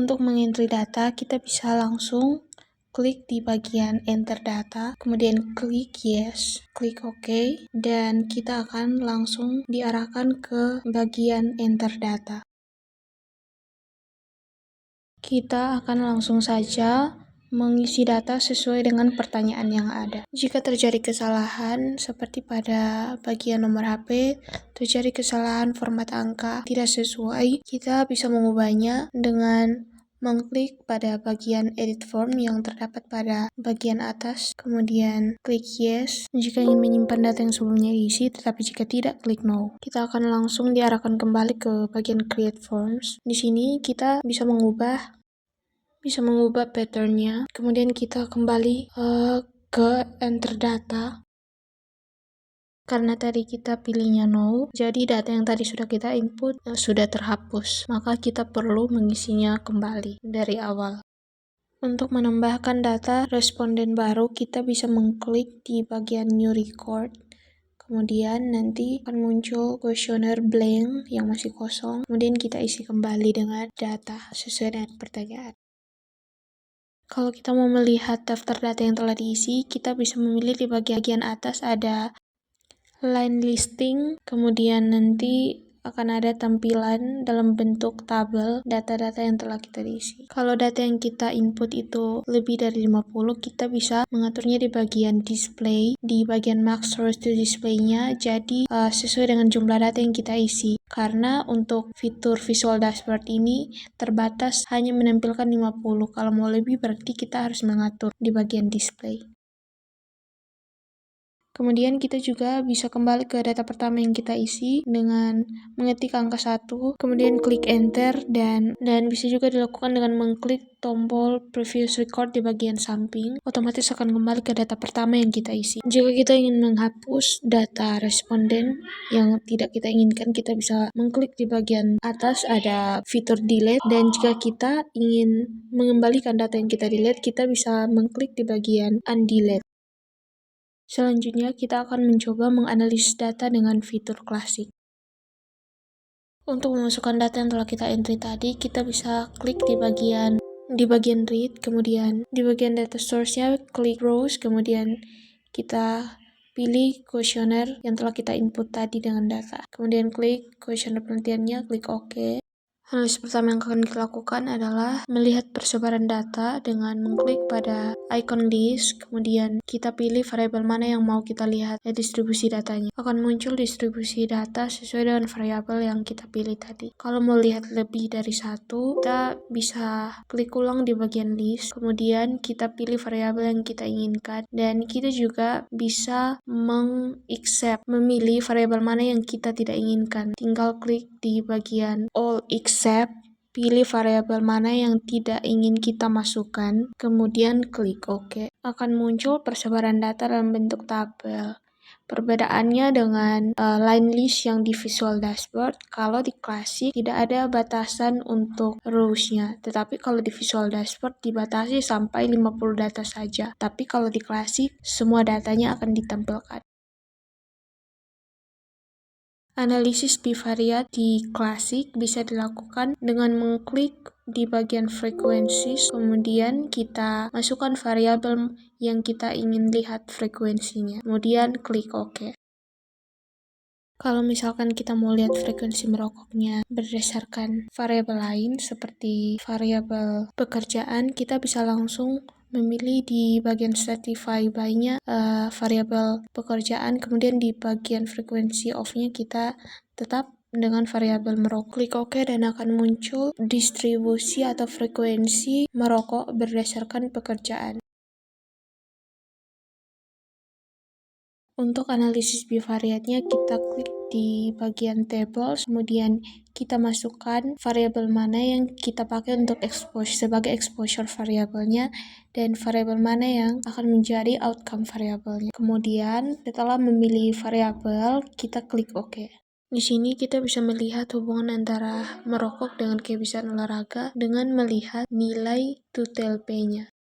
Untuk mengentry data, kita bisa langsung klik di bagian enter data, kemudian klik yes, klik OK, dan kita akan langsung diarahkan ke bagian enter data. Kita akan langsung saja mengisi data sesuai dengan pertanyaan yang ada. Jika terjadi kesalahan seperti pada bagian nomor HP, terjadi kesalahan format angka tidak sesuai, kita bisa mengubahnya dengan mengklik pada bagian edit form yang terdapat pada bagian atas, kemudian klik yes jika ingin menyimpan data yang sebelumnya diisi, tetapi jika tidak, klik no. Kita akan langsung diarahkan kembali ke bagian create forms. Di sini kita bisa mengubah patternnya, kemudian kita kembali ke enter data. Karena tadi kita pilihnya no, jadi data yang tadi sudah kita input sudah terhapus, maka kita perlu mengisinya kembali dari awal. Untuk menambahkan data responden baru, kita bisa mengklik di bagian new record. Kemudian nanti akan muncul kuesioner blank yang masih kosong, kemudian kita isi kembali dengan data sesuai dengan pertanyaan. Kalau kita mau melihat daftar data yang telah diisi, kita bisa memilih di bagian atas ada line listing, kemudian nanti akan ada tampilan dalam bentuk tabel data-data yang telah kita isi. Kalau data yang kita input itu lebih dari 50, kita bisa mengaturnya di bagian display, di bagian max source to display-nya, jadi sesuai dengan jumlah data yang kita isi. Karena untuk fitur visual dashboard ini terbatas hanya menampilkan 50, kalau mau lebih berarti kita harus mengatur di bagian display. Kemudian kita juga bisa kembali ke data pertama yang kita isi dengan mengetik angka 1, kemudian klik enter, dan bisa juga dilakukan dengan mengklik tombol previous record di bagian samping, otomatis akan kembali ke data pertama yang kita isi. Jika kita ingin menghapus data responden yang tidak kita inginkan, kita bisa mengklik di bagian atas ada fitur delete, dan jika kita ingin mengembalikan data yang kita delete, kita bisa mengklik di bagian undelete. Selanjutnya, kita akan mencoba menganalisis data dengan fitur klasik. Untuk memasukkan data yang telah kita entry tadi, kita bisa klik di bagian read, kemudian di bagian data source-nya klik rows, kemudian kita pilih kuesioner yang telah kita input tadi dengan data. Kemudian klik kuesioner penelitiannya, klik OK. Analisis pertama yang akan kita lakukan adalah melihat persebaran data dengan mengklik pada icon list, kemudian kita pilih variabel mana yang mau kita lihat distribusi datanya. Akan muncul distribusi data sesuai dengan variabel yang kita pilih tadi. Kalau mau lihat lebih dari satu, kita bisa klik ulang di bagian list, kemudian kita pilih variabel yang kita inginkan, dan kita juga bisa memilih variabel mana yang kita tidak inginkan. Tinggal klik di bagian all except, pilih variabel mana yang tidak ingin kita masukkan, kemudian klik OK. Akan muncul persebaran data dalam bentuk tabel. Perbedaannya dengan line list yang di visual dashboard, kalau di klasik tidak ada batasan untuk rows-nya, tetapi kalau di visual dashboard dibatasi sampai 50 data saja, tapi kalau di klasik semua datanya akan ditampilkan. Analisis bivariat di klasik bisa dilakukan dengan mengklik di bagian frequencies, kemudian kita masukkan variabel yang kita ingin lihat frekuensinya, kemudian klik OK. Kalau misalkan kita mau lihat frekuensi merokoknya berdasarkan variabel lain seperti variabel pekerjaan, kita bisa langsung memilih di bagian stratify by-nya variabel pekerjaan, kemudian di bagian frekuensi off-nya kita tetap dengan variabel merokok. Klik OK dan akan muncul distribusi atau frekuensi merokok berdasarkan pekerjaan. Untuk analisis bivariatnya, kita klik di bagian tables, kemudian kita masukkan variabel mana yang kita pakai untuk sebagai exposure variabelnya, dan variabel mana yang akan menjadi outcome variabelnya. Kemudian setelah memilih variabel, kita klik OK. Di sini kita bisa melihat hubungan antara merokok dengan kebiasaan olahraga dengan melihat nilai 2TLP-nya.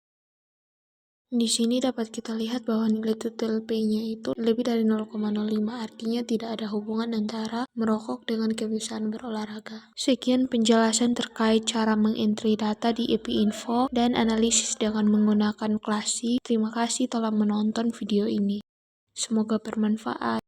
Di sini dapat kita lihat bahwa nilai total P-nya itu lebih dari 0,05, artinya tidak ada hubungan antara merokok dengan kebiasaan berolahraga. Sekian penjelasan terkait cara mengentry data di EPI Info dan analisis dengan menggunakan Classy. Terima kasih telah menonton video ini. Semoga bermanfaat.